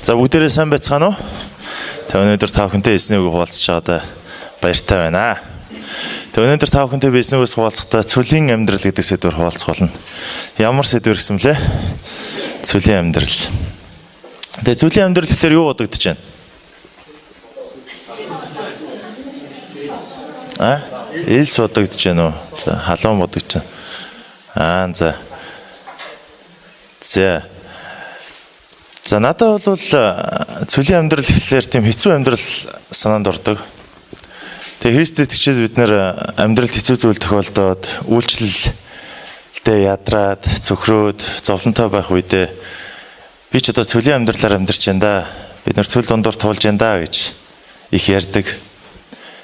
За бүгдээрээ сайн байцгаана уу? Та өнөөдөр та бүхэнтэй эзнээг хуваалцж байгаадаа баяртай байна. Та өнөөдөр та бүхэнтэй эзнээгээс хуваалцахдаа цөлийн амьдрал гэдэг сэдвээр хуваалцах болно. Ямар сэдвэр гэсэн мөлий? Цөлийн амьдрал. Тэгээ цөлийн амьдрал гэхээр юу бодогдож байна? Элс бодогдож байна уу? За халуун бодогдож байна. За надад бол цөлийн амьдрал гэхлээр тийм хэцүү амьдрал санаанд ордог. Тэгээ Христ итгэгчид бид нэр амьдралд хэцүү зүйл тохиолдоод үйлчлэлдээ ядраад, цөхрөөд, зовлонтой байх үедээ би ч одоо цөлийн амьдралаар амьдарч байна да. Бид нар цөл дундуур туулж байна да гэж их ярьдаг.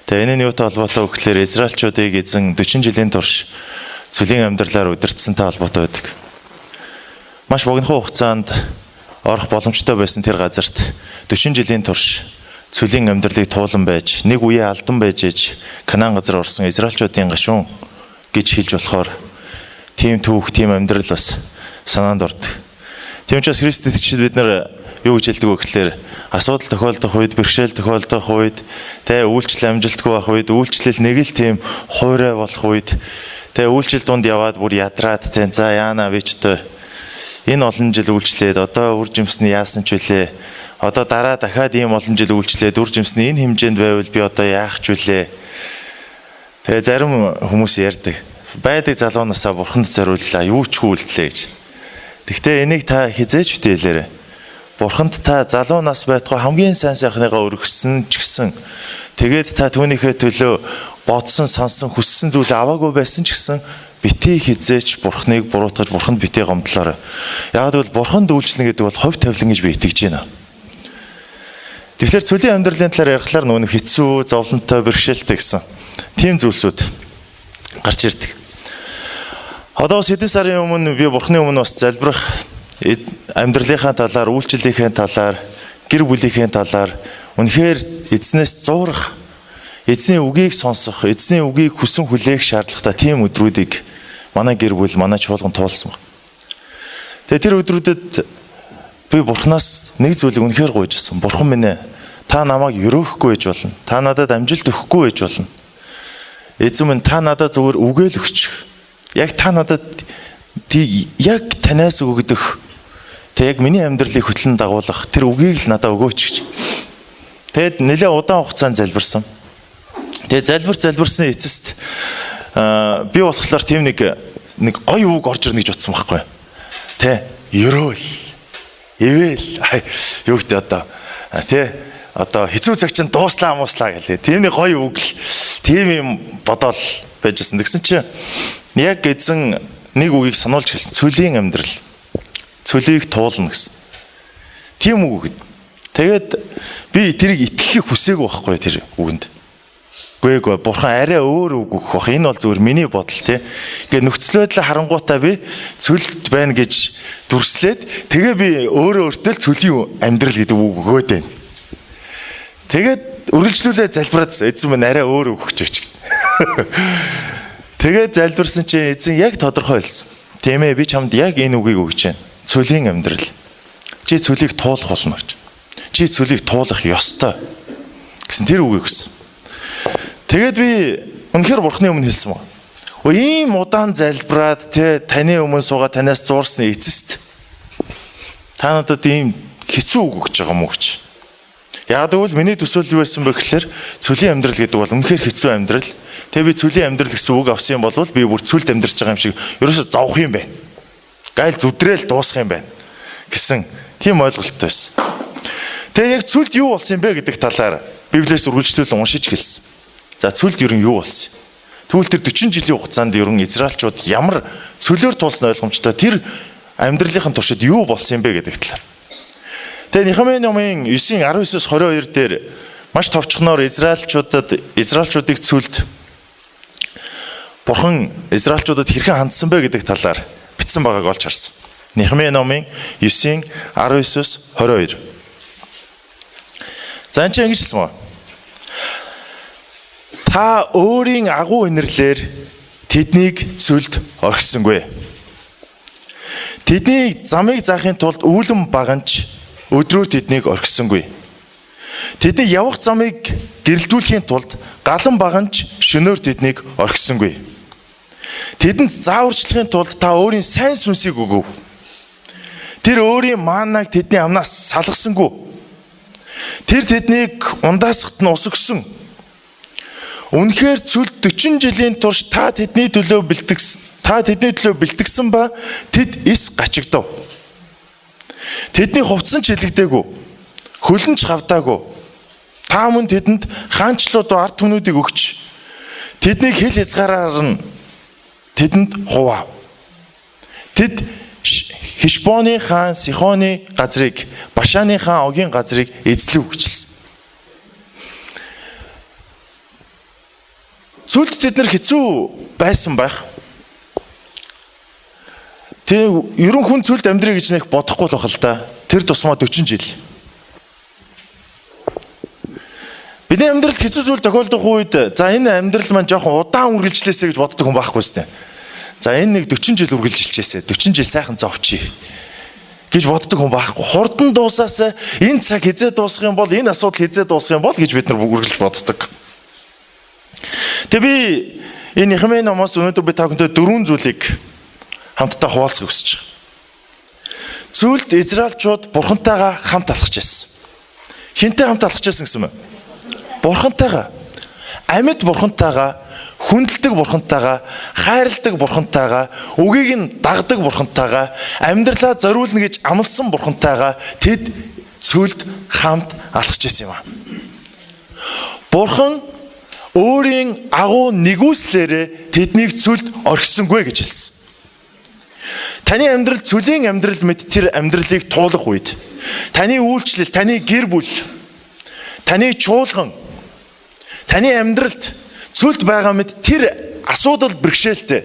Тэгээ энэ нь юутай холбоотой вэ гэхлээр Израильчуудыг эзэн 40 жилийн турш цөлийн амьдралаар удирдсантай холбоотой байдаг. Маш богино хугацаанд орох боломжтой байсан тэр газарт 40 жилийн турш цөлийн амьдралыг туулан байж, нэг үе алдан байж ээж Канаан газар орсон Израильчуудын гашуун гэж хэлж болохоор тийм түүх, тийм амьдрал бас санаанд ордог. Тийм учраас Христ итгэгчид бид нар юу гэж хэлдэг вэ гэхээр асуудал тохиолдох үед, бэрхшээл тохиолдох үед, үйлчлэл амжилтгүй байх үед, үйлчлэл нэг л тийм хуурай болох үед, үйлчлэл дунд яваад бүр ядраад за яана би ч одоо энэ олон жил үйлчлээд одоо үр жимсний яасан ч үлээ. Одоо дараа дахиад ийм олон жил үйлчлээд үр жимсний энэ хэмжээнд байвал би одоо яах ч үлээ. Тэгээ зарим хүмүүс ярьдаг. Байдаг залуунаасаа бурханд зориуллаа, юу ч үйлдэлээ гэж. Гэхдээ энийг та хизээж битээлээрэй. Бурханд та залуунаас байтугай хамгийн сайн сайхныгаа өргөссөн ч гэсэн тэгээд та түүнийхээ төлөө бодсон, сансан, хүссэн зүйл аваагүй байсан ч гэсэн битээ хизээч бурхныг буруутгаж бурханд битээ гомдлоорой. Яг л бурханд үйлчлэн гэдэг бол хувь тавилан гэж би итгэж байна. Тэгэхээр цөлийн амьдралын талаар ярихлаар нүүн хэцүү, зовлонтой, бэрхшээлтэй гэсэн тийм зүйлсүүд гарч ирдэг. Одоо хэдэн сарын өмнө би бурхны өмнө бас залбирах амьдралынхаа талаар, үйлчлэлийнхээ талаар, гэр бүлийнхээ талаар үнэхээр эзнээс зуурах, эзний үгийг сонсох, эзний үгийг хүсэн хүлээх шаардлагатай тийм өдрүүдийг манай гэр бүл, манай чуулган туулсан. Тэгээ тэр өдрүүдэд би бурхнаас нэг зүйлийг үнэхээр гуйж авсан. Бурхан минь ээ, та намайг өрөөхгүй байж болно. Та надад амжилт өгөхгүй байж болно. Эзэн минь та надад зүгээр үгээл өгч. Яг та надад яг танаас өгөгдөх. Тэг яг миний амьдралыг хөтлөн дагуулах тэр үгийг л надад өгөөч гэж. Тэгэд нэлээд удаан хугацаанд залбирсан. Тэгээ залбирсны эцэст би болохоор тийм нэг гоё үг орж ирнэ гэж утсан байхгүй. Ерөөл. Ивэл юу гэдэг одоо хэцүү цаг чинь дууслаа гэлээ. Тийм нэг гоё үг л тийм юм бодоол байжсэн. Тэгсэн чинь яг эзэн нэг үгийг сануулж хэлсэн. Цөлийн амьдрал. Цөлийг туулна гэсэн. Тийм үг. Тэгээд би тэрийг итгэхийг хүсээгүй байхгүй тэр үгэнд. Үгүй бурхан арай өөр үг өгөх бах. Энэ бол зүгээр миний бодол тий. Ингээ нөхцөл байдлаа харангуйтаа би цөлд байна гэж дүрслээд тэгээ би өөрөө өөртөө цөлийн амьдрал гэдэг үг өгөөд байна. Тэгээд үргэлжлүүлээ залбираад эзэн минь арай өөр үг өгч гэж. Тэгээд залбирсан чинь эзэн яг тодорхойлсон. Тийм ээ би чамд яг энэ үгийг өгч байна. Цөлийн амьдрал. Чи цөлийг туулах болно гэж. Чи цөлийг туулах ёстой гэсэн тэр үгийг өгсөн. Тэгээд би үнэхээр бурхны өмнө хэлсэн ба. Ийм удаан залбираад таны өмнө суугаад танаас зуурсны эцэст та надад ийм хэцүү үг өгч байгаа юм уу гэж. Яг тэгвэл миний төсөөл юу байсан бэ гэхээр цөлийн амьдрал гэдэг бол үнэхээр хэцүү амьдрал. Тэгээ би цөлийн амьдрал гэсэн үг авсан юм бол би бүр цөлд амьдарч байгаа юм шиг ерөөсө зовх юм байна. Гайл зүдрээл дуусах юм байна гэсэн тийм ойлголттой байсан. Тэгээ яг цөлд юу болсон юм бэ гэдэг талаар Библиэс үргэлжлүүлэн уншиж хэлсэн. За цөлд ер нь юу болсон? Тэгвэл тэр 40 жилийн хугацаанд ер нь Израильчууд ямар цөлөөр туулсан ойлгомжтой тэр амьдралынхын туршид юу болсон юм бэ гэдэг талаар. Тэгээ Нехемийн номын 9:19-с 22 дээр маш товчхоноор Израильчуудыг цөлд бурхан Израильчуудад хэрхэн хандсан бэ гэдэг талаар бичсэн байгааг олж харсан. Нехемийн номын 9:19-с 22. За энэ ингэж хэлсэн байна. Та өөрийн агуу инэрлэр тэднийг цөлд орхисонгүй. Тэдний замыг заахын тулд үүлэн баганч өдрөөр тэднийг орхисонгүй. Тэдний явах замыг гэрэлтүүлэхийн тулд галан баганч шөнөөр тэднийг орхисонгүй. Тэдэнд зааварчлахын тулд та өөрийн сайн сүнсийг өгөв. Тэр өөрийн маанаг тэдний амнаас салгасангүй. Тэр тэднийг ундаасгад нь ус өгсөн. Үнэхээр цүлд 40 жилийн турш та тэдний төлөө бэлтгэсэн ба тэд эс гачигдав. Тэдний хувцсан чилэгдээгүй, хөлн ч хавдаагүй. Та мөн тэдэнд хаанчлууд ард түмнүүдийг өгч, тэднийг хэл хязгаараар нь тэдэнд хуваав. Тэд Хешбоны хаан Сихоны газрыг, Башаны хаан Огийн газрыг эзлэв гэжэлсэн. Цүлд тэд нар хэцүү байсан байх. Тэг ерөн хүн цүлд амьдрий гэж нэг бодохгүй л бахал та. Тэр тусмаа 40 жил. Бидний амьдралд хэцүү зүйл тохиолдох үед за энэ амьдрал маань жоохон удаан үргэлжлээсэ гэж боддог хүн байхгүй сте. За энэ нэг 40 жил үргэлжилжээсэ 40 жил сайхан зовчий гэж боддог хүн байхгүй. Хурдан дуусаасаа энэ цаг хизээ дуусах юм бол энэ асуудал хизээ дуусах юм бол гэж бид нар үргэлж боддог. Тэг би энэ Нехемия номоос өнөөдөр би та бүхэнтэй 4 зүйлийг хамтдаа хуваалцахыг хүсэж байна. Цүлд Израильчууд бурхантайгаа хамт алхаж байсан. Хинтээ хамт алхаж байсан гэсэн юм? Бурхантайгаа. Амьд бурхантайгаа, хүндэлдэг бурхантайгаа, хайрладаг бурхантайгаа, үгийг нь дагдаг бурхантайгаа, амьдралаа зориулна гэж амласан бурхантайгаа тэд цүлд хамт алхаж байсан юм аа. Бурхан өөрийн агуу нэгүслээрээ тэднийг цүлд орхисонгүй гэж хэлсэн. Таны амьдрал цүлийн амьдрал мэт тэр амьдралыг туулах үед таны үйлчлэл, таны гэр бүл, таны чуулган, таны амьдралд цүлд байгаа мэт тэр асуудал бэрхшээлтэй,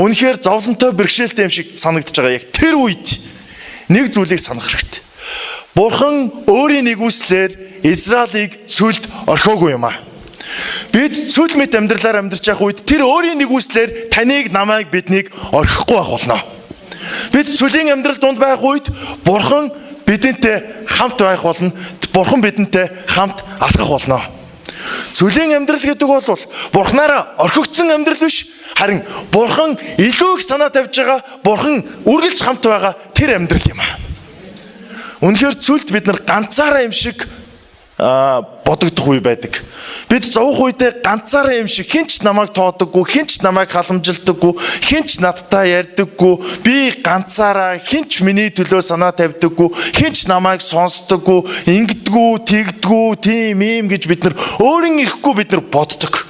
үнэхээр зовлонтой бэрхшээлтэй юм шиг санагдаж байгаа. Яг тэр үед нэг зүйлийг санах хэрэгтэй. Бурхан өөрийн нэгүслээр Израилийг цүлд орхиогүй юм аа. Бид цүл мэт амьдралаар амьдарч явах үед тэр өөрийн нэгүслээр таныг, намайг, биднийг орхихгүй байх болно. Бид цүлийн амьдрал донд байх үед Бурхан бидэнтэй хамт байх болно. Бурхан бидэнтэй хамт алхах болно. Цүлийн амьдрал гэдэг бол Бурханаараа орхигдсон амьдрал биш, харин Бурхан илүү их санаа тавьж байгаа, Бурхан үргэлж хамт байгаа тэр амьдрал юм аа. Үнэхээр цүлд бид нар ганцаараа юм шиг бодогдох үе байдаг. Бид зовх үедээ ганцаараа юм шиг хинч намайг тоодоггүй, хинч намайг халамжилдаггүй, хинч надтай ярьдаггүй, би ганцаараа хинч миний төлөө санаа тавьдаггүй, хинч намайг сонсдоггүй, ингэдэггүй, тэгдэггүй, тийм ийм гэж бид нар өөрийн ирэхгүй бид нар боддог.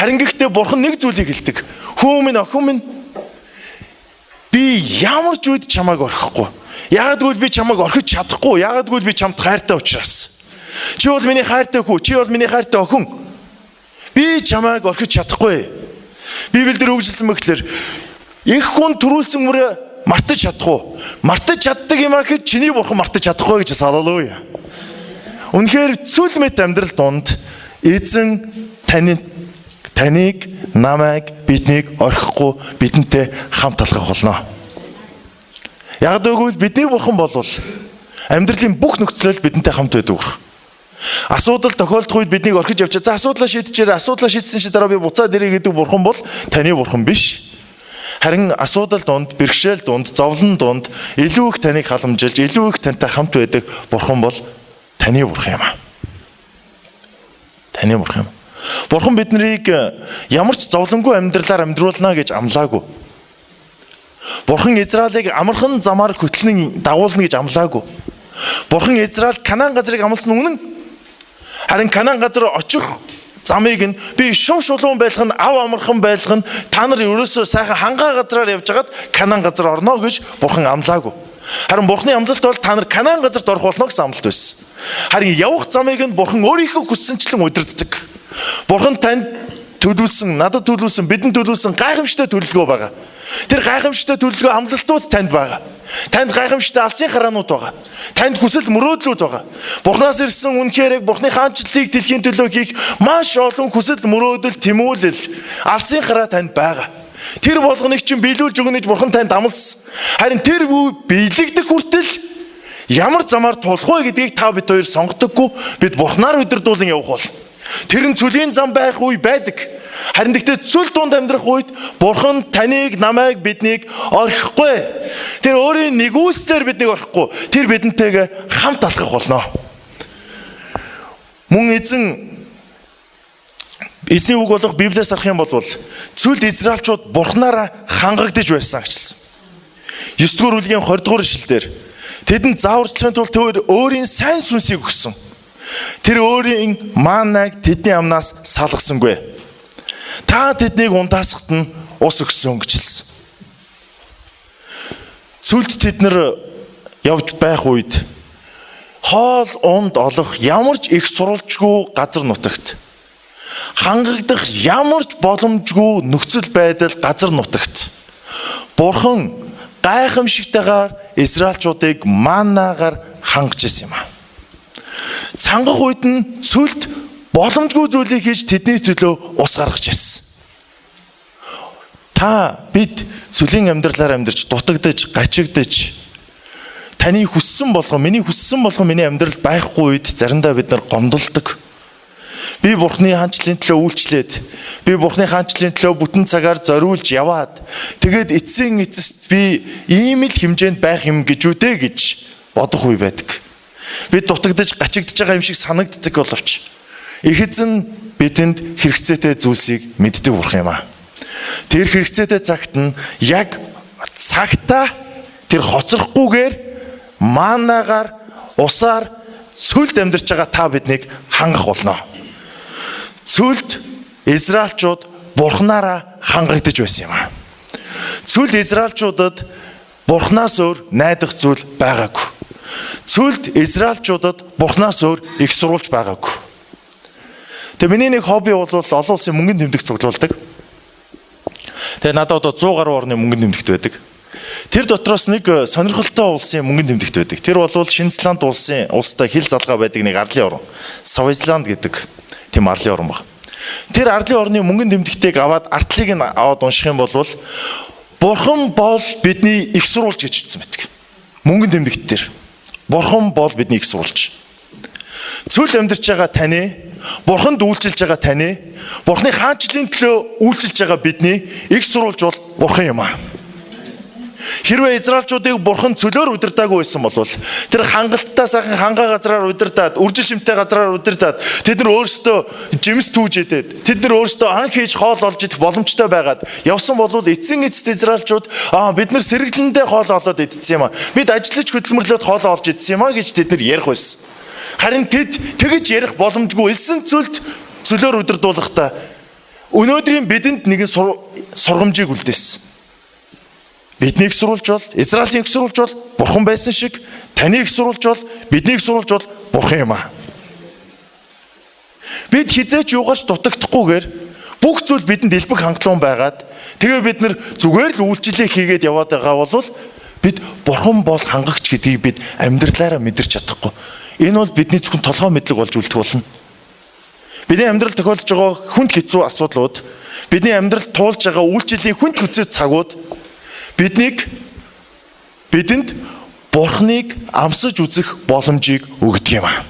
Харин гэхдээ Бурхан нэг зүйлийг хэлдэг. Хүү минь, охин минь, би ямар ч үед чамайг орхихгүй. Ягдгүй би чамайг орхиж чадахгүй. Ягдгүй би чамд хайртай учраас. Чи бол миний хайртай хүү, чи бол миний хайртай охин. Би чамайг орхиж чадахгүй. Библиэлд өгүүлсэн мэтлэр их хүн төрүүлсэн мөрөө мартаж чадахгүй. Мартаж чаддаг юм аа гэхэд чиний Бурхан мартаж чадахгүй гэж салалаа. Үнэхээр цүл мэт амьдрал донд эзэн таныг, намайг, биднийг орхихгүй, бидэнтэй хамт алхах болно. Яг гэвэл бидний Бурхан бол амьдралын бүх нөхцөлөд бидэнтэй хамт байдаг. Асуудал тохиолдох үед биднийг орхиж явчих. За асуудлаа шийдчихээрэй. Асуудлаа шийдсэн чи дараа би буцаад ирээ гэдэг Бурхан бол таны Бурхан биш. Харин асуудал донд, бэрхшээл донд, зовлон донд илүү их таныг халамжилж, илүү их тантай хамт байдаг Бурхан бол таны Бурхан юм аа. Таны Бурхан юм. Бурхан биднийг ямар ч зовлонгүй амьдралаар амьдруулна гэж амлаагүй. Бурхан Израилийг амархан замаар хөтлөн дагуулна гэж амлаагүй. Бурхан Израиль Канаан газрыг амласан үнэн. Харин Канаан газар очих замыг нь би шув шулуун байлгах нь, ав амархан байлгах нь, та нар ерөөсөө сайхан хангаа газраар явж хагаад Канаан газар орно гэж Бурхан амлаагүй. Харин Бурханы амлалт бол та нар Канаан газарт орох болно гэсэн амлалт байсан. Харин явах замыг нь Бурхан өөрийнхөө хүссэнчлэн удирддаг. Бурхан танд төлөвлөсөн, надад төлөвлөсөн, бидэнд төлөвлөсөн гайхамшигтай төлөвлөгөө байгаа. Тэр гайхамшигтай төлөвлөгөө амлалтууд танд байгаа. Танд гайхамшигтай алсын хараанууд байгаа. Танд хүсэл мөрөөдлүүд байгаа. Бурханаас ирсэн үнэхээр Бурханы хаанчлалыг дэлхийн төлөө хийх маш олон хүсэл мөрөөдөл, тэмүүлэл, алсын хараа танд байгаа. Тэр болгоныг чинь биелүүлж өгнө гэж Бурхан танд амласан. Харин тэр биелэгдэх хүртэл ямар замаар тулах вэ гэдгийг та бид хоёр сонгодоггүй. Бид Бурхнаар удирдуулан явах бол тэр нь цөлийн зам байх үе байдаг. Харин гэхдээ цөл дунд амьдрах үед Бурхан таныг, намайг, биднийг орхихгүй. Тэр өөрийн нэгүслэр биднийг орхихгүй. Тэр бидэнтэйгээ хамт алхах болно. Мөн эзний үг болох Библиэс харах юм бол цөлд Израильчууд Бурханаараа хангагдж байсан гэжсэн. 9-р бүлгийн 20-р ишлэлдэр тэдэнд зааварчлахын тулд тэр өөрийн сайн сүнсийг өгсөн. Тэр өөрийн маанаг тэдний амнаас салгасангүй. Та тэднийг ундаасахад нь ус өгсөн гэж хэлсэн. Цөлд тэд нар явж байх үед хоол унд олох ямар ч их сурвалжгүй газар нутагт, хангагдах ямар ч боломжгүй нөхцөл байдал газар нутагт Бурхан гайхамшигтайгаар Израильчуудыг маннагаар хангаж ирсэн юм аа. Цангах үед нь цөлд боломжгүй зүйлийг хийж тэдний төлөө ус гаргаж ирсэн. Бид цөлийн амьдралаар амьдарч дутагдж, гачигдж таны хүссэн болгон, миний хүссэн болгон миний амьдралд байхгүй үед заримдаа бид нар гомдолдог. Би Бурхны хаанчлалын төлөө үйлчлээд, би Бурхны хаанчлалын төлөө бүтэн цагаар зориулж яваад, тэгээд эцсийн эцэст би ийм л хэмжээнд байх юм гэж үдэ гэж бодох үе байдаг. Бид дутагдж, гачигдж байгаа юм шиг санагддаг боловч их эзэн бидэнд хэрэгцээтэй зүйлсийг мэддэг Бурхан юм аа. Тэр хэрэгцээтэй цагт нь яг цагтаа тэр хоцрохгүйгээр маанагаар, усаар цөлд амьдарч байгаа та биднийг хангах болно. Цөлд Израильчууд Бурханаараа хангагдж байсан юм аа. Цөлд Израильчуудад Бурханаас өөр найдах зүйл байгаагүй. Цөлд Израильчуудад Бурханаас өөр их сурвалж байгаагүй. Тэгээ миний нэг хобби бол олон улсын мөнгөнд тэмдэг цуглуулдаг. Тэгээ надад одоо 100 гаруй орны мөнгөнд тэмдэгт байдаг. Тэр дотроос нэг сонирхолтой улсын мөнгөнд тэмдэгт байдаг. Тэр бол Шинзланд улстай хил залгаа байдаг нэг арлын орн. Свазиланд гэдэг тийм арлын орн баг. Тэр арлын орны мөнгөнд тэмдэгтийг аваад артлыг нь аваад унших юм бол Бурхан бол бидний их сурвалж гэж хэлсэн байдаг. Мөнгөнд тэмдэгт тэр. Бурхан бол бидний их сурвалж. Цөл амьдарч байгаа таны, Бурханд үйлчилж байгаа таны, Бурханы хаанчлалын төлөө үйлчилж байгаа бидний их сурвалж бол Бурхан юм аа. Хэрвээ Израильчуудыг Бурхан цөлөөр удирдаагүй байсан бол тэр хангалттай сайхан хангаа газраар удирдаад, үржил шимтэй газраар удирдаад тэд нар өөрсдөө жимс түүж идээд, тэд нар өөрсдөө ан хийж хоол олж идэх боломжтой байгаад явсан бол эцсийн эцэст Израильчууд бид нар сэргэлэндээ хоол олоод идсэн юм аа. Бид ажиллаж хөдөлмөрлөөд хоол олж идсэн юм аа гэж тэд нар ярих байсан. Харин тэд тэгж ярих боломжгүй элсэн цөлөөр удирдуулахдаа өнөөдрийн бидэнд нэгэн сургамжийг үлдээсэн. Бидний их сурвалж бол, Израилийн их сурвалж бол Бурхан байсан шиг, таны их сурвалж бол, бидний их сурвалж бол Бурхан юм аа. Бид хизээч юугаарч дутагдахгүйгээр бүх зүйл бидэнд элбэг хангалуун байгаад тэгээ бид нар зүгээр л үйлчлэл хийгээд яваад байгаа бол бид Бурхан бол хангагч гэдгийг бид амьдралаараа мэдэрч чадахгүй. Энэ бол бидний зөвхөн толгой мэдлэг болж үлдэх болно. Бидний амьдрал тохиолдож байгаа хүнд хэцүү асуудлууд, бидний амьдрал туулж байгаа үйлчлэлийн хүнд хэцүү цагууд бидэнд Бурханыг амсаж үзэх боломжийг өгдөг юм аа.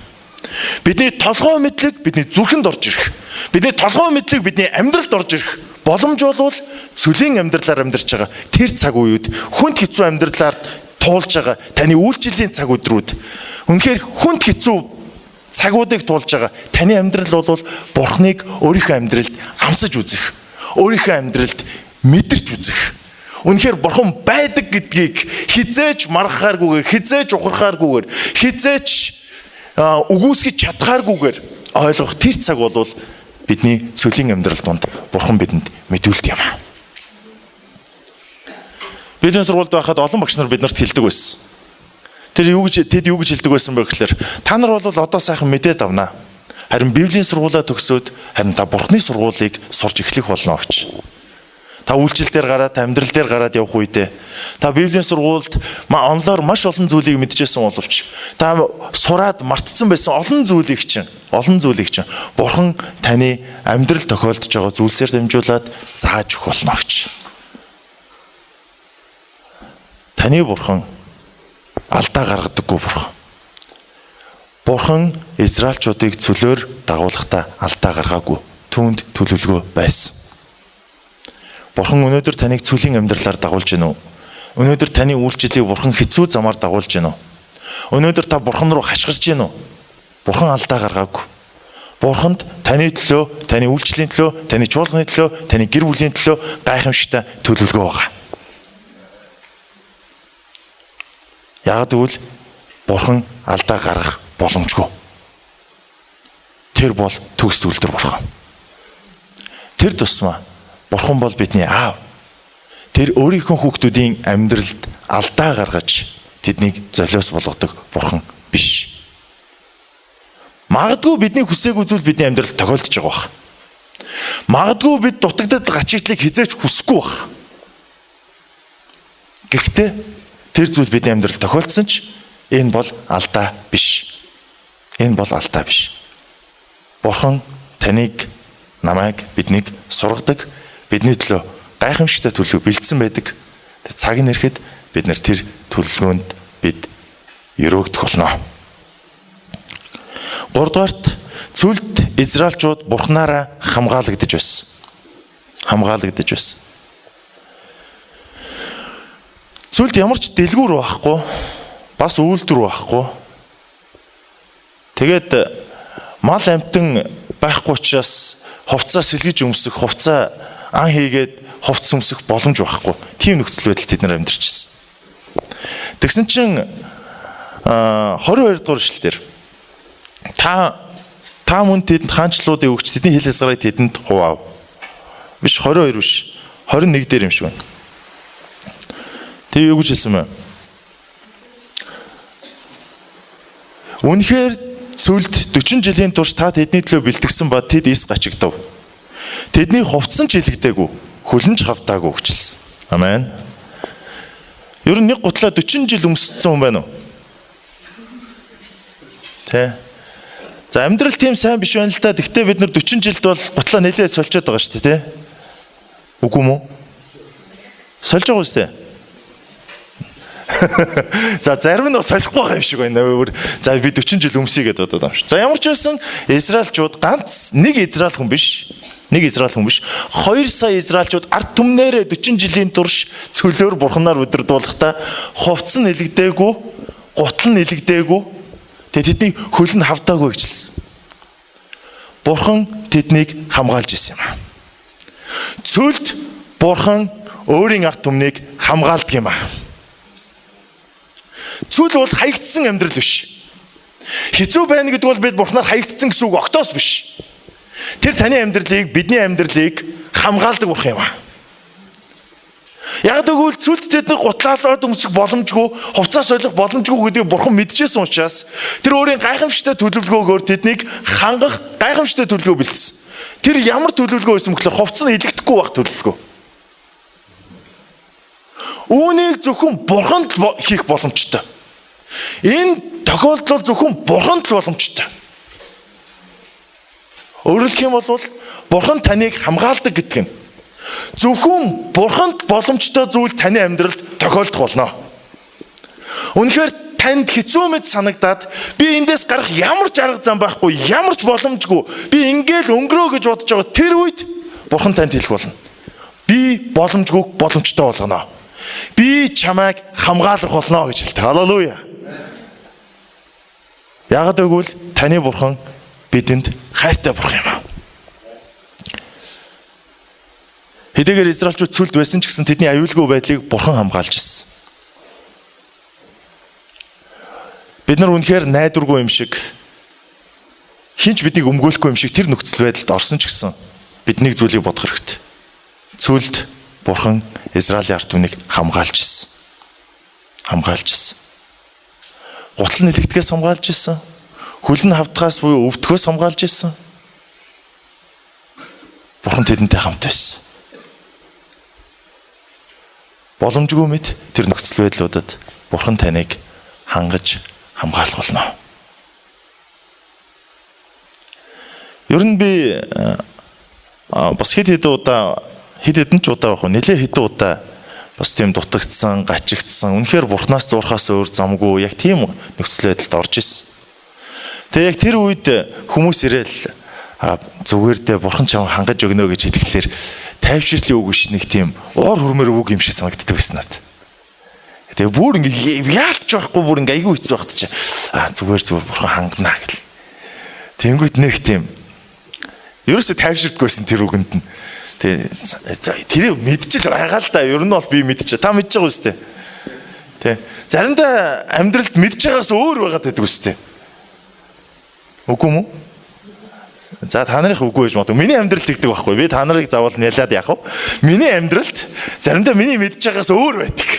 Бидний толгой мэдлэг бидний зүрхэнд орж ирэх. Бидний толгой мэдлэг бидний амьдралд орж ирэх боломж бол цөлийн амьдралаар амьдарч байгаа тэр цаг үед хүнд хэцүү амьдралаар туулж байгаа таны үйлчлэлийн цаг өдрүүд үнэхээр хүнд хэцүү цагуудыг туулж байгаа таны амьдрал бол Бурханыг өөрийнхөө амьдралд амсаж үзэх, өөрийнхөө амьдралд мэдэрч үзэх. Үнэхээр Бурхан байдаг гэдгийг хизээч маргахааргүйгээр, хизээч ухрахааргүйгээр, хизээч үгүйсгэж чадхааргүйгээр ойлгох тэр цаг бол бидний цөлийн амьдрал донд Бурхан бидэнд мэдүүлдэг юм аа. Бидний сургуульд байхад олон багш нар биднэрт хэлдэг байсан. Тэд юу гэж хэлдэг байсан бэ гэхээр та нар бол одоо сайхан мэдээд авнаа. Харин Библийн сургуулаа төгсөөд харин та Бурханы сургуулийг сурч эхлэх болно гэж. Та үйлчлэл дээр гараад, амьдрал дээр гараад явах үедээ та Библийн сургуульд онлоор маш олон зүйлийг мэдчихсэн боловч та сураад мартсан байсан олон зүйлийг чинь Бурхан таны амьдрал тохиолдож байгаа зүйлсээр дамжуулаад зааж өгөх болно гэж. Таны Бурхан алдаа гаргадаггүй бурхан. Бурхан Израильчуудыг цөлөөр дагуулахдаа алдаа гаргаагүй. Түүнд төлөвлөгөө байсан. Бурхан өнөөдөр таныг цөлийн амьдралаар дагуулж гинэ үү? Өнөөдөр таны үйлчлэлийг Бурхан хэцүү замаар дагуулж гинэ үү? Өнөөдөр та Бурхан руу хашгирч гинэ үү? Бурхан алдаа гаргаагүй. Бурханд таны төлөө, таны үйлчлэлийн төлөө, таны чуулганы төлөө, таны гэр бүлийн төлөө гайхамшигтай төлөвлөгөө байгаа. Яг тэгвэл Бурхан алдаа гаргах боломжгүй. Тэр бол төгс төлтөр Бурхан. Тэр тусмаа Бурхан бол бидний аав. Тэр өөрийнхөө хүүхдүүдийн амьдралд алдаа гаргаж тэднийг золиос болгодог Бурхан биш. Магадгүй бидний хүсээгүй зүйл бидний амьдралд тохиолдож байгаа бах. Магадгүй бид дутагдаад гачигтлыг хизээч хүсэхгүй бах. Гэхдээ тэр зүйл бидний амьдралд тохиолдсон ч энэ бол алдаа биш. Энэ бол алдаа биш. Бурхан таныг, намайг, биднийг сургадаг, бидний төлөө гайхамшигтай төлөв бэлдсэн байдаг. Цаг нэрэхэд бид нар тэр төлөвлөгөөнд бид өрөөгдөх болно. 3 дугаарт цүлд Израильчууд Бурханаараа хамгаалагдаж байсан. Хамгаалагдаж байсан. Цүлд ямар ч дэлгүүр байхгүй, бас үйлдвэр байхгүй. Тэгээд мал амтан байхгүй учраас хувцас сэлгэж өмсөх, хувцас ан хийгээд хувцас өмсөх боломж байхгүй. Тийм нөхцөл байдал тэд нар амьдарч байсан. Тэгсэн чинь 22 дугаар эшлэлээр та мөн тэдэнд хаанчлуудыг өгч тэдний хил хязгаарыг тэдэнд хуваав. Биш 22 биш. 21 дээр юм шиг байна. Тэг юу гэж хэлсэн бэ? Үнэхээр цүлд 40 жилийн турш та тэдний төлөө бэлтгэсэн ба тэд ис гачигдав. Тэдний хувцсан ч илэгдээгүй, хөлнж хавтаагүй гэжэлсэн. Амен. Ер нь нэг гутлаа 40 жил өмссөн хүн байна уу? Тэ. За амьдрал тийм сайн биш байна л да. Гэхдээ бид нар 40 жилд бол гутлаа нэлээд сольжод байгаа шүү дээ, тэ? Үгүй мүү? Сольж байгаа үстэй. За зарим нь солихгүй байгаа юм шиг байна. За би 40 жил өмсөе гэдээ бодоод байгаа юм шиг. За ямар ч байсан Израильчууд ганц нэг Израиль хүн биш. Нэг Израиль хүн биш. 2 сая Израильчууд ард түмнээрээ 40 жилийн турш цөлөөр Бурханаар өдөрдуулахдаа хувцс нь нэлэгдээгүй, гутал нь нэлэгдээгүй. Тэгээд тэдний хөл нь хавтаагүй гэжэлсэн. Бурхан тэднийг хамгаалж исэн юм аа. Цөлд Бурхан өөрийн ард түмнийг хамгаалдаг юм аа. Цүл бол хаягдсан амьдрал биш. Хэцүү байна гэдэг бол бид Бурханаар хаягдсан гэсэн үг октоос биш. Тэр таны амьдралыг, бидний амьдралыг хамгаалдаг Бурхан юм аа. Яг тэгвэл цүлд тэд нар гутлаалаад өмсөх боломжгүй, хувцас солих боломжгүй гэдгийг Бурхан мэдчихсэн учраас тэр өөрийн гайхамшигтай төлөвлөгөөгөөр тэднийг хангах гайхамшигтай төлөвлөгөө бэлдсэн. Тэр ямар төлөвлөгөө байсан бөхлөөр хувцас нь илэгдэхгүй байх төлөвлөгөө. Үүнийг зөвхөн Бурханд л хийх боломжтой. Энэ тохиолдол зөвхөн Бурханд л боломжтой. Өөрөөр хэлэх юм бол Бурхан таныг хамгаалдаг гэдэг нь зөвхөн Бурханд боломжтой зүйл таны амьдралд тохиолдох болно. Үнэхээр танд хэцүү мэд санагдаад би эндээс гарах ямар ч арга зам байхгүй, ямар ч боломжгүй, би ингээл өнгөрөө гэж бодож байгаа тэр үед Бурхан танд хэлэх болно. Би боломжгүй боломжтой болгоно. Би чамайг хамгаалах болно гэж хэлдэг. Халелуя. Яг тэгвэл таны Бурхан бидэнд хайртай Бурхан юм аа. Хэдийгээр Израильчууд цүлд байсан ч гэсэн тэдний аюулгүй байдлыг Бурхан хамгаалж ирсэн. Бид нар үнэхээр найдваргүй юм шиг, хинч биднийг өмгөөлөхгүй юм шиг тэр нөхцөл байдалд орсон ч гэсэн бид нэг зүйлийг бодох хэрэгтэй. Цүлд Бурхан Израилийн ард түмнийг хамгаалж ирсэн. Хамгаалж ирсэн. Гутал нэлэгдгээс хамгаалж ирсэн. Хөлн хавтгаас буюу өвдгөөс хамгаалж ирсэн. Бурхан тэдэнтэй хамт байсан. Боломжгүй мэд тэр нөхцөл байдлуудад Бурхан таныг хангаж хамгаалах болно. Ер нь би бас хэд хэдэн удаа нэлээд хэдэн удаа бас тийм дутагдсан, гачигдсан, үнэхээр Бурханаас зурхаас өөр замгүй яг тийм нөхцөл байдалд орж исэн. Тэгээ яг тэр үед хүмүүс ирээл зүгээр дээ Бурхан чам хангаж өгнө гэж хэлэхлээр тайвширлын үг биш нэг тийм уур хөрмөр үг юм шиг санагддаг байсан надад. Тэгээ бүр ингээ яалтч байхгүй бүр ингээ айгүй хэцүү багт чи зүгээр Бурхан хангана гэл. Тэнгүүт нэг тийм ерөөсө тайвширдаггүйсэн тэр үгэнд нь. Тэр мэдчихэл байгаа л да. Ер нь бол би мэдчихэ. Та мэдж байгаа үстэй. Тэ. Заримдаа амьдралд мэдж байгаас өөр байгаад байдаг үстэй. Үгүй мүү? За та нарын үгүй гэж боддог. Миний амьдралд тэгдэг байхгүй. Би та нарыг заавал нялаад яах вэ? Миний амьдралд заримдаа миний мэдж байгаас өөр байдаг.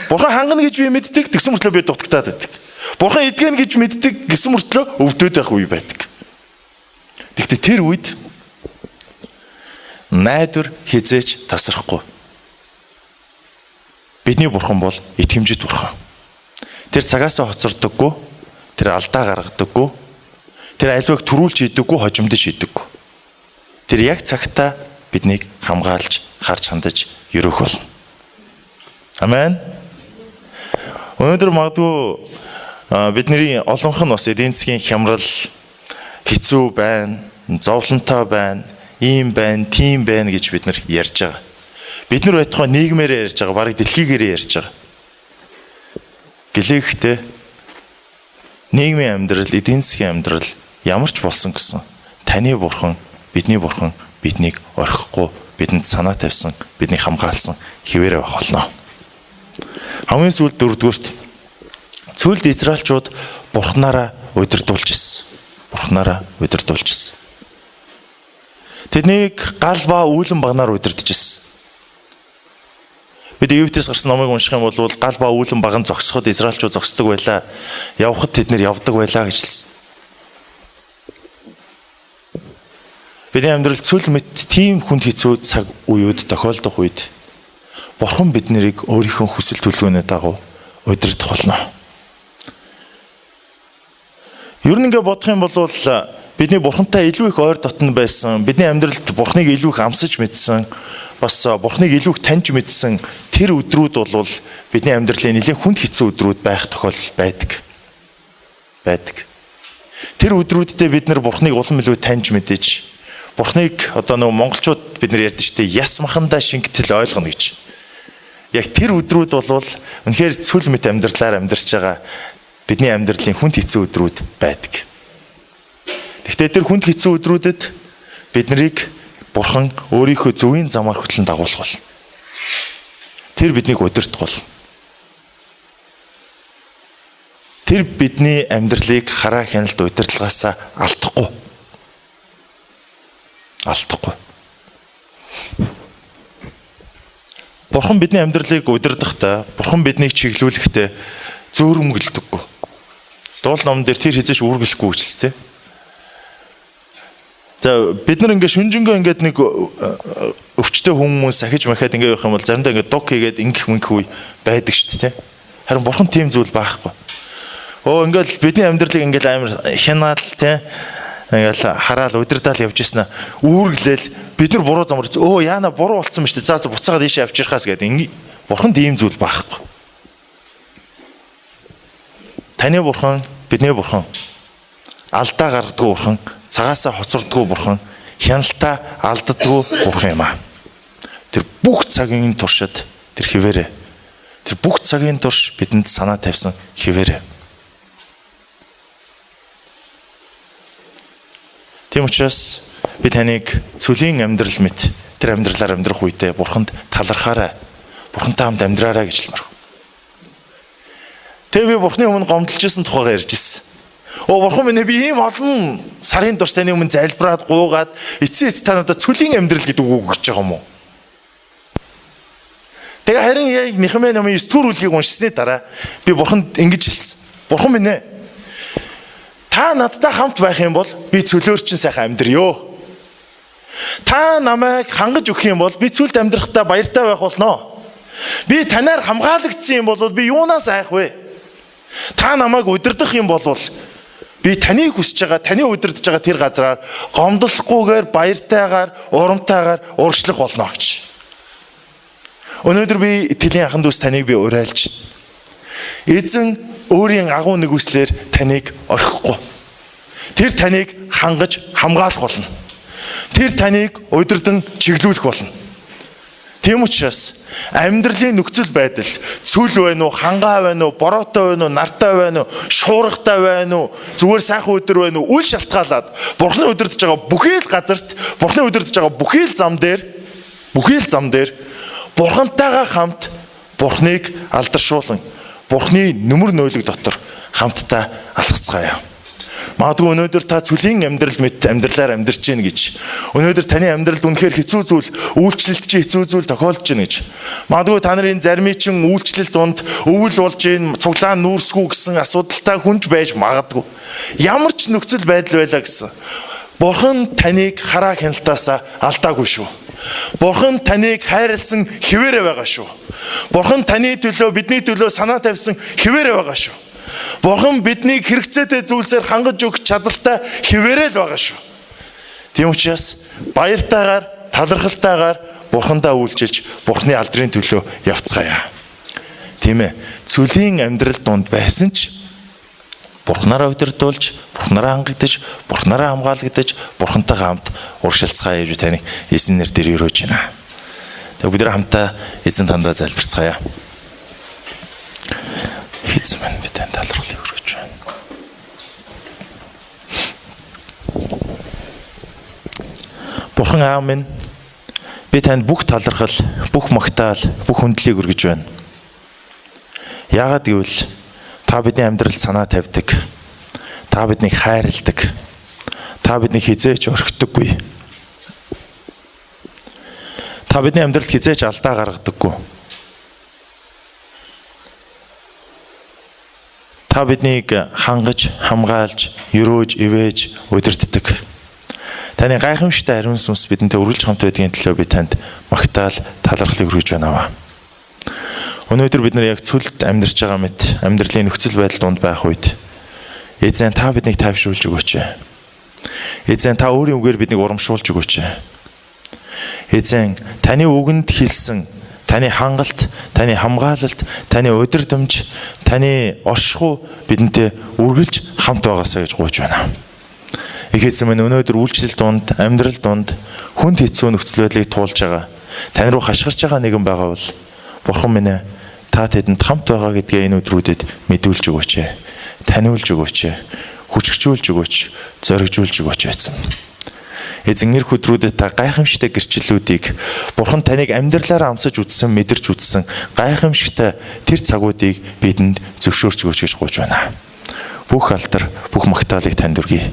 Бурхан хангана гэж би мэддэг. Тэгсэн мөртлөө би дутагтаад байдаг. Бурхан эдгэн гэж мэддэг. Гэсэн мөртлөө өвдөд байх үе байдаг. Гэхдээ тэр үед найдвар хизээч тасрахгүй. Бидний Бурхан бол итгэмжит Бурхан. Тэр цагаасаа хоцордоггүй, тэр алдаа гаргадаггүй, тэр аливааг төрүүлж хийдэггүй, хожимдож хийдэггүй. Тэр яг цагтаа биднийг хамгаалж, харж хандаж өрөөх болно. Амен. Өнөөдөр магадгүй бидний олонх нь бас эдийн засгийн хямрал хэцүү байна, зовлонтой байна. Ийм байна, тийм байна гэж бид нар ярьж байгаа. Бид нар байтугай нийгмээр ярьж байгаа, бараг дэлхийгээр ярьж байгаа. Гэлээхтэй нийгмийн амьдрал, эдийн засгийн амьдрал ямар ч болсон гэсэн таны Бурхан, бидний Бурхан биднийг орхихгүй, бидэнд санаа тавьсан, биднийг хамгаалсан хэвээрээ байх болно. Хамгийн сүүлд дөрөвдүгürt цүлд Израильчууд Бурханаараа удирдуулж ирсэн. Бурханаараа удирдуулж ирсэн. Тэднийг гал ба үүлэн багнаар удирдах гэсэн. Бид Египтээс гарсан номыг унших юм бол гал ба үүлэн баг нь зогсоход Израильчууд зогсдог байлаа. Явхад тэд нэр явдаг байлаа гэж хэлсэн. Бидний амьдрал цүл мэт тийм хүнд хэцүү цаг үеуд тохиолдох үед Бурхан бид нарыг өөрийнхөө хүсэл төлөвлөгөөний дагуу удирдах болно. Ер нь ингээ бодох юм бол бидний Бурхантай илүү их ойр дотно байсан, бидний амьдралд Бурханыг илүү их амсаж мэдсэн, бас Бурханыг илүү их таньж мэдсэн тэр өдрүүд бол бидний амьдралын нэлээд хүнд хэцүү өдрүүд байх тохиолдол байдаг. Тэр өдрүүддээ бид нар Бурханыг улам илүү таньж мэдэж, Бурханыг одоо нөгөө монголчууд бид нар ярьдаг шүү дээ, яс махандаа шингэтэл ойлгоно гэж. Яг тэр өдрүүд бол үнэхээр цүл мэт амьдралаар амьдарч байгаа бидний амьдралын хүнд хэцүү өдрүүд байдаг. Гэхдээ тэр хүнд хэцүү өдрүүдэд бид нарыг Бурхан өөрийнхөө зөвийн замаар хөтлөн дагуулах бол. Тэр биднийг удирдах бол. Тэр бидний амьдралыг хараа хяналт удирдлагаасаа алдахгүй. Бурхан бидний амьдралыг удирдахдаа, Бурхан биднийг чиглүүлэхдээ зөөрөмгөлдөггүй. Дуул номон дээр тэр хизээш үргэлэхгүй үжилсэн. За бид нар ингээд шүнжэнгөө ингээд нэг өвчтөе хүмүүс сахиж махад ингээд явах юм бол заримдаа ингээд дог хийгээд ингэх мөнгө үе байдаг шүү дээ. Харин Бурхан тийм зүйл байхгүй. Ингээд бидний амьдралыг ингээд амар хянаал ингээд хараал удирдаал явж ирсэн үүрглээл бид нар буруу замаар яана буруу болцсон ба шүү дээ. За буцаагаад ийшээ авчирхаас гэдэг Бурхан тийм зүйл байхгүй. Таны Бурхан, бидний Бурхан алдаа гаргадгүй Бурхан, цагаасаа хоцордгүй Бурхан, хяналтаа алддаггүй Бурхан юм аа. Тэр бүх цагийн туршид тэр хിവэрэ. Тэр бүх цагийн турш бидэнд санаа тавьсан хിവэрэ. Тийм учраас би таныг цөлийн амьдрал мэт тэр амьдралаар амьдрах үедээ Бурханд талархаарай. Бурхантай хамт амьдраарай гэж хэлмээр. Тэгээ би Бурханы өмнө гомдолж исэн тухайгаар ярьж ирсэн. Бурхан минь би ийм олон сарын турш таны өмнө залбираад гуугаад эцээ та надад цөлийн амьдрал гэдэг үг өгч байгаа юм уу? Тэгээ харин яг Нехемия номын 9-р бүлгийг уншсны дараа би Бурханд ингэж хэлсэн. Бурхан минь та надтай хамт байх юм бол би цөлөөрчин сайхан амьдрьё. Та намайг хангаж өгөх юм бол би цүлд амьдрахтаа баяртай байх болно. Би танаар хамгаалагдсан юм бол би юунаас айх вэ? Та намайг удирдах юм бол би таныг хүсэж байгаа, таны удирдах байгаа тэр газраар гомдлохгүйгээр, баяртайгаар, урамтайгаар урагшлах болно гэж. Өнөөдөр би итгэлийн ахын дүүс таныг би уриалж байна. Эзэн өөрийн агуу нэгүслэр таныг орхихгүй. Тэр таныг хангаж хамгаалах болно. Тэр таныг удирдан чиглүүлэх болно. Тийм учраас амьдралын нөхцөл байдал цүл байна уу, хангаа байна уу, бороотой байна уу, нартай байна уу, шуургатай байна уу, зүгээр сайхан өдөр байна уу, үл шалтгаалаад Бурхны удирдах байгаа бүхий л газарт, Бурхны удирдах байгаа бүхий л зам дээр Бурхантайгаа хамт Бурхныг алдаршуулан Бурхны нүмер нойлог дотор хамтдаа алхацгаая. Магадгүй өнөөдөр та цүлийн амьдрал мэт амьдралаар амьдарч гин гэж. Өнөөдөр таны амьдралд үнэхээр хэцүү зүйл, үйлчлэлт чи хэцүү зүйл тохиолдож гин гэж. Магадгүй та нарын зармийн чин үйлчлэл донд өвөл болж гин, цуглаан нүүрсгүй гэсэн асуудалтай хүнж байж магадгүй. Ямар ч нөхцөл байдал байлаа гэсэн. Бурхан таныг хараа хяналтаасаа алдаагүй шүү. Бурхан таныг хайрлсан хэвээрээ байгаа шүү. Бурхан таны төлөө, бидний төлөө санаа тавьсан хэвээрээ байгаа шүү. Бурхан биднийг хэрэгцээтэй зүйлсээр хангаж өгөх чадaltaй хэвээрээ л байгаа шүү. Тийм учраас баяртайгаар, талархалтайгаар Бурхандаа үйлчилж, Бурханы алдрын төлөө явцгаая. Тийм ээ. Цүлийн амьдрал донд байсан ч Бурханаараа удирдуулж, Бурханаараа хангагдаж, Бурханаараа хамгаалагдаж, Бурхантайгаа хамт урагшилцгаая гэж таны эзэн нэрээр өрөөж байна. Тэгээ бид хамтаа эзэн тандаа залбирцгаая. Эзэн минь би танд талархлыг өргөж байна. Бурхан аав минь, би танд бүх талархал, бүх магтаал, бүх хүндлийг өргөж байна. Яагаад гэвэл та бидний амьдралд санаа тавьдаг. Та биднийг хайрладаг. Та биднийг хизээч орхидоггүй. Та бидний амьдралд хизээч алдаа гаргадаггүй. Та биднийг хангаж, хамгаалж, өрөөж, ивэж, удирддаг. Таны гайхамшигтай ариун сүнс бидэнтэй үргэлж хамт байдгийн төлөө би танд магтаал, талархлыг хүргэж байна. Өнөөдөр бид нар яг цүлд амьдарч байгаа мэт амьдралын нөхцөл байдал донд байх үед эзэн та биднийг тайвшруулж өгөөч. Эзэн та өөрийн үгээр биднийг урамшуулж өгөөч. Эзэн таны үгэнд хэлсэн таны хангалт, таны хамгаалалт, таны удирдамж, таны оршихуй бидэнтэй үргэлж хамт байгаасаа гэж гуйж байна. Их эзэн минь өнөөдөр үйлчлэл донд, амьдрал донд хүнд хэцүү нөхцөл байдлыг туулж байгаа. Тань руу хашгирч байгаа нэгэн байгаа бол Бурхан минь та тэдэнд хамт байгаа гэдгээ энэ өдрүүдэд мэдүүлж өгөөч. Таниулж өгөөч. Хүчрхжүүлж өгөөч. Зоригжуулж өгөөч эзэн. Эзэн эх өдрүүдэд та гайхамшигтай гэрчлэлүүдийг Бурхан таныг амьдралаараа амсаж үзсэн, мэдэрч үзсэн гайхамшигтай тэр цагуудыг бидэнд зөвшөөрч өгөөч гэж гуйж байна. Бүх алдар, бүх магтаалыг танд өргөе.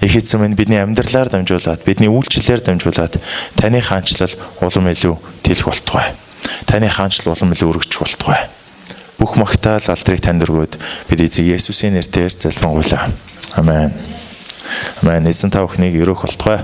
Их эзэн минь бидний амьдралаар дамжуулаад, бидний үйлчлэлээр дамжуулаад таны хаанчлал улам илүү тэлэх болтугай. Таны хаанчлал улам илүү өргөж болтугай. Бүх магтаал алдрыг танд өргөөд бид эзэн Есүсийн нэрээр залбирanгуйлаа. Амен. Амен. Эзэн та бүхнийг өрөөх болтугай.